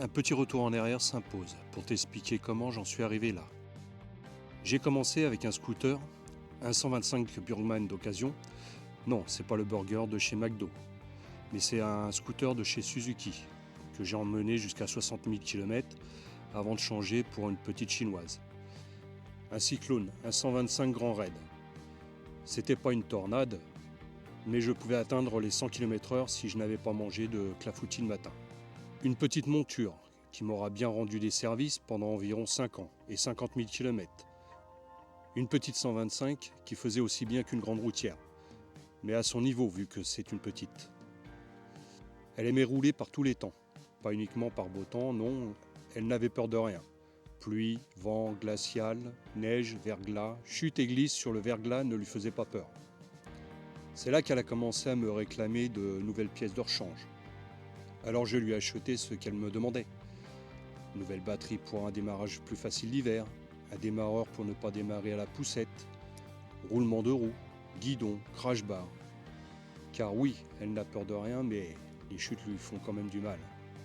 Un petit retour en arrière s'impose pour t'expliquer comment j'en suis arrivé là. J'ai commencé avec un scooter, un 125 Burgman d'occasion. Non, c'est pas le burger de chez McDo, mais c'est un scooter de chez Suzuki que j'ai emmené jusqu'à 60 000 km avant de changer pour une petite chinoise. Un cyclone, un 125 Grand Raid. C'était pas une tornade, mais je pouvais atteindre les 100 km/h si je n'avais pas mangé de clafoutis le matin. Une petite monture qui m'aura bien rendu des services pendant environ 5 ans et 50 000 km. Une petite 125 qui faisait aussi bien qu'une grande routière, mais à son niveau vu que c'est une petite. Elle aimait rouler par tous les temps, pas uniquement par beau temps, non, elle n'avait peur de rien. Pluie, vent, glacial, neige, verglas, chute et glisse sur le verglas ne lui faisaient pas peur. C'est là qu'elle a commencé à me réclamer de nouvelles pièces de rechange. Alors je lui ai acheté ce qu'elle me demandait. Nouvelle batterie pour un démarrage plus facile l'hiver, un démarreur pour ne pas démarrer à la poussette, roulement de roue, guidon, crash bar. Car oui, elle n'a peur de rien, mais les chutes lui font quand même du mal.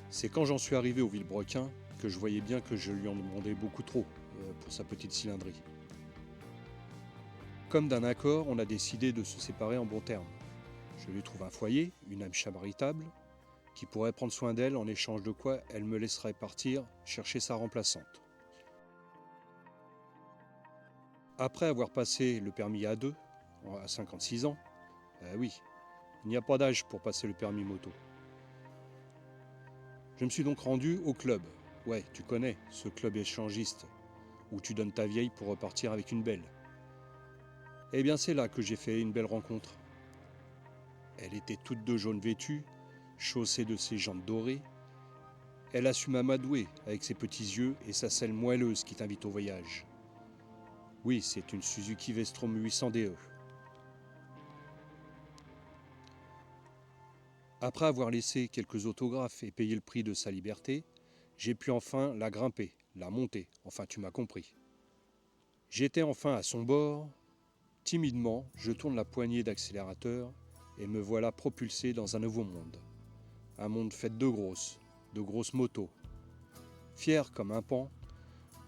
C'est quand j'en suis arrivé au Villebrequin que je voyais bien que je lui en demandais beaucoup trop pour sa petite cylindrie. Comme d'un accord, on a décidé de se séparer en bons termes. Je lui trouve un foyer, une âme charitable, qui pourrait prendre soin d'elle en échange de quoi elle me laisserait partir chercher sa remplaçante. Après avoir passé le permis A2, à 56 ans, oui, il n'y a pas d'âge pour passer le permis moto. Je me suis donc rendu au club. Ouais, tu connais, ce club échangiste, où tu donnes ta vieille pour repartir avec une belle. Eh bien c'est là que j'ai fait une belle rencontre. Elle était toute de jaune vêtue, chaussée de ses jantes dorées. Elle a su m'amadouer avec ses petits yeux et sa selle moelleuse qui t'invite au voyage. Oui, c'est une Suzuki Vestrom 800DE. Après avoir laissé quelques autographes et payé le prix de sa liberté, j'ai pu enfin la grimper, la monter, enfin tu m'as compris. J'étais enfin à son bord. Timidement, je tourne la poignée d'accélérateur et me voilà propulsé dans un nouveau monde. Un monde fait de grosses motos. Fier comme un paon,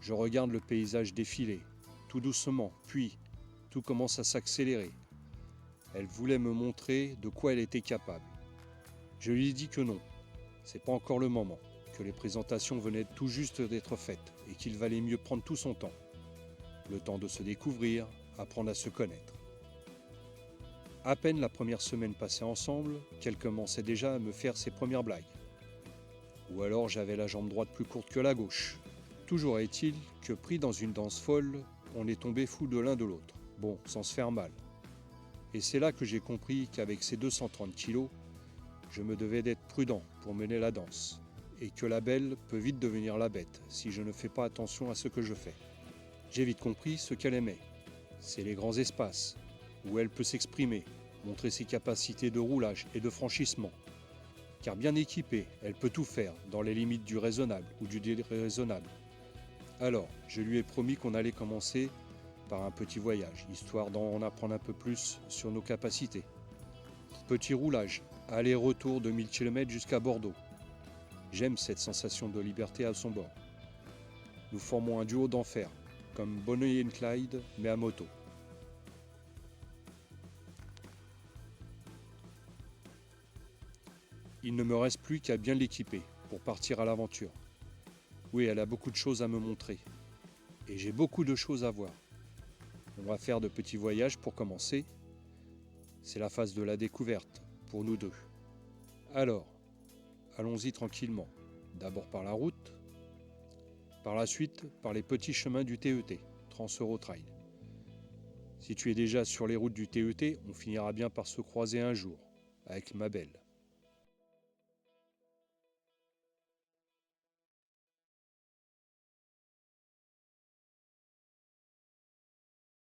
je regarde le paysage défiler, tout doucement, puis tout commence à s'accélérer. Elle voulait me montrer de quoi elle était capable. Je lui ai dit que non, c'est pas encore le moment, que les présentations venaient tout juste d'être faites et qu'il valait mieux prendre tout son temps. Le temps de se découvrir, apprendre à se connaître. À peine la première semaine passée ensemble, qu'elle commençait déjà à me faire ses premières blagues. Ou alors j'avais la jambe droite plus courte que la gauche. Toujours est-il que pris dans une danse folle, on est tombé fou de l'un de l'autre. Bon, sans se faire mal. Et c'est là que j'ai compris qu'avec ses 230 kilos, je me devais d'être prudent pour mener la danse. Et que la belle peut vite devenir la bête si je ne fais pas attention à ce que je fais. J'ai vite compris ce qu'elle aimait. C'est les grands espaces, où elle peut s'exprimer, montrer ses capacités de roulage et de franchissement. Car bien équipée, elle peut tout faire dans les limites du raisonnable ou du déraisonnable. Alors, je lui ai promis qu'on allait commencer par un petit voyage, histoire d'en apprendre un peu plus sur nos capacités. Petit roulage, aller-retour de 1000 km jusqu'à Bordeaux. J'aime cette sensation de liberté à son bord. Nous formons un duo d'enfer, comme Bonnie et Clyde, mais à moto. Il ne me reste plus qu'à bien l'équiper pour partir à l'aventure. Oui, elle a beaucoup de choses à me montrer. Et j'ai beaucoup de choses à voir. On va faire de petits voyages pour commencer. C'est la phase de la découverte pour nous deux. Alors, allons-y tranquillement. D'abord par la route, par la suite par les petits chemins du TET, Trans-Eurotrail. Si tu es déjà sur les routes du TET, on finira bien par se croiser un jour, avec ma belle.